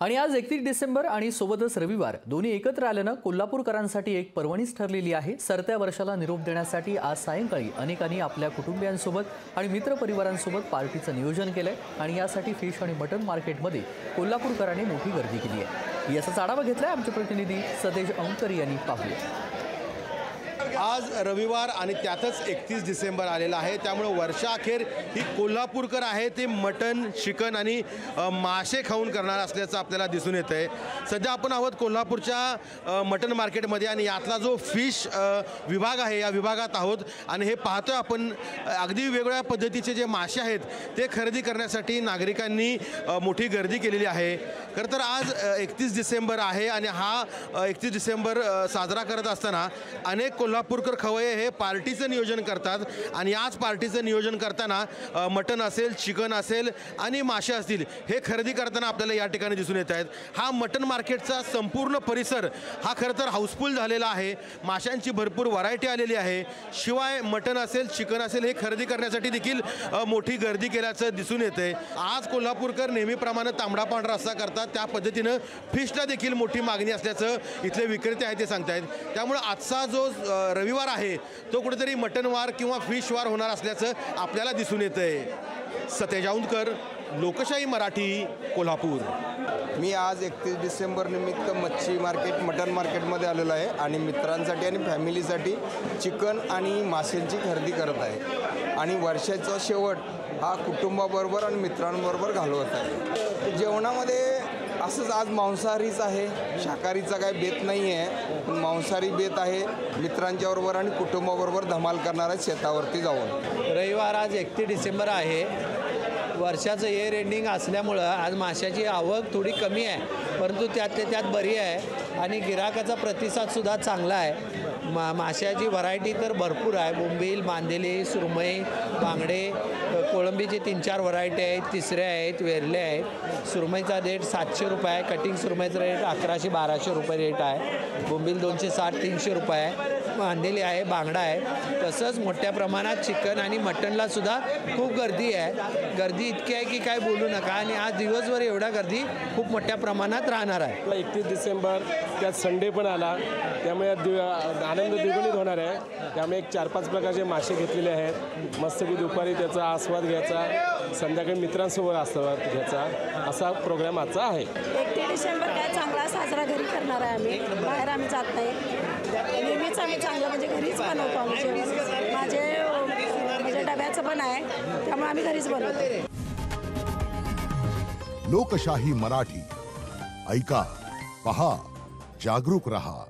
आणि आज 31 डिसेंबर आणि सोबतच रविवार दोन्ही एकत्र आल्यानं कोल्हापूरकरांसाठी एक पर्वणीच ठरलेली आहे। सरत्या वर्षाला निरोप देण्यासाठी आज सायंकाळी अनेकांनी आपल्या कुटुंबियांसोबत आणि मित्रपरिवारांसोबत पार्टीचं नियोजन केलंय आणि यासाठी फिश आणि मटन मार्केटमध्ये कोल्हापूरकरांनी मोठी गर्दी केली आहे। याचा आढावा घेतलाय आमचे प्रतिनिधी सतेज अंकरी यांनी। पाहूया। आज रविवार आणि त्यातच 31 डिसेंबर आलेला आहे, त्यामुळे वर्षाअखेर ही कोल्हापूरकर आहे ते मटन, चिकन आणि मासे खाऊन करणार असल्याचं आपल्याला दिसून येतंय। सध्या आपण आहोत कोल्हापूरच्या मटन मार्केटमध्ये आणि यातला जो फिश विभाग आहे या विभागात आहोत आणि हे पाहतोय आपण अगदी वेगवेगळ्या पद्धतीचे जे मासे आहेत ते खरेदी करण्यासाठी नागरिकांनी मोठी गर्दी केलेली आहे। खरं तर आज 31 डिसेंबर आहे आणि हा 31 डिसेंबर साजरा करत असताना अनेक कोल्हापूरकर खवय्ये हे पार्टीचं नियोजन करतात आणि याच पार्टीचं नियोजन करताना मटन असेल, चिकन असेल आणि मासे असतील हे खरेदी करताना आपल्याला या ठिकाणी दिसून येत आहेत। हा मटन मार्केटचा संपूर्ण परिसर हा खरं तर हाऊसफुल झालेला आहे। माशांची भरपूर व्हरायटी आलेली आहे। शिवाय मटन असेल, चिकन असेल हे खरेदी करण्यासाठी देखील मोठी गर्दी केल्याचं दिसून येते। आज कोल्हापूरकर नेहमीप्रमाणे तांबडा पांढरा रस्सा करतात, त्या पद्धतीनं फिशला देखील मोठी मागणी असल्याचं इथले विक्रेते आहेत ते सांगतायत। त्यामुळे आजचा जो रविवार आहे तो कुठेतरी मटन वार किंवा फिश वार होणार असल्याचं आपल्याला दिसून येतंय। सतेज अंकरी, लोकशाही मराठी, कोल्हापूर। मी आज 31 डिसेंबर निमित्त मच्छी मार्केट, मटन मार्केटमध्ये आलेलो आहे आणि मित्रांसाठी आणि फॅमिलीसाठी चिकन आणि माशांची खरेदी करत आहे आणि वर्षाचा शेवट हा कुटुंबाबरोबर आणि मित्रांबरोबर घालवत आहे। जेवणामध्ये असंच आज मांसाहारीच आहे, शाकाहारीचा काही बेत नाही आहे, पण मांसाहारी बेत आहे। मित्रांच्याबरोबर आणि कुटुंबाबरोबर धमाल करणार आहे शेतावरती जाऊन। रविवार आज 31 डिसेंबर आहे। वर्षाचं इयर एंडिंग असल्यामुळं आज माशाची आवक थोडी कमी आहे, परंतु त्यात बरी आहे आणि गिराकाचा प्रतिसादसुद्धा चांगला आहे। माशाची व्हरायटी तर भरपूर आहे। बोंबील, मांदेली, सुरमई, बांगडे, कोळंबीची 3-4 व्हरायटी आहेत, तिसऱ्या आहेत, वेरले आहेत। सुरमईचा रेट 700 रुपये आहे, कटिंग सुरमईचा रेट 1100-1200 रुपये रेट आहे। बोंबील 260-300 रुपये आहे, मांदेली आहे, बांगडा आहे। तसंच मोठ्या प्रमाणात चिकन आणि मटनला सुद्धा खूप गर्दी आहे। गर्दी इतकी आहे की काय बोलू नका आणि आज दिवसभर एवढा गर्दी खूप मोठ्या प्रमाणात राहणार आहे। 31 डिसेंबर त्यात संडे पण आला, त्यामुळे आनंद द्विगुणित होणार आहे। त्यामुळे एक 4-5 प्रकारचे मासे घेतलेले आहेत। मस्तपैकी दुपारी त्याचा आस्वाद घ्यायचा, संध्याकाळी मित्रांसोबत आस्वाद घ्यायचा, असा प्रोग्राम आजचा आहे। 31 डिसेंबर काय चांगला साजरा घरी करणार आहे आम्ही, बाहेर आम्ही जात नाही। नेहमीच आम्ही चांगलं म्हणजे घरीच बनवतो आम्ही जेवण। माझे डब्याचं पण आहे, त्यामुळे आम्ही घरीच बनवतो। लोकशाही मराठी, ऐका, पहा, जागरूक रहा।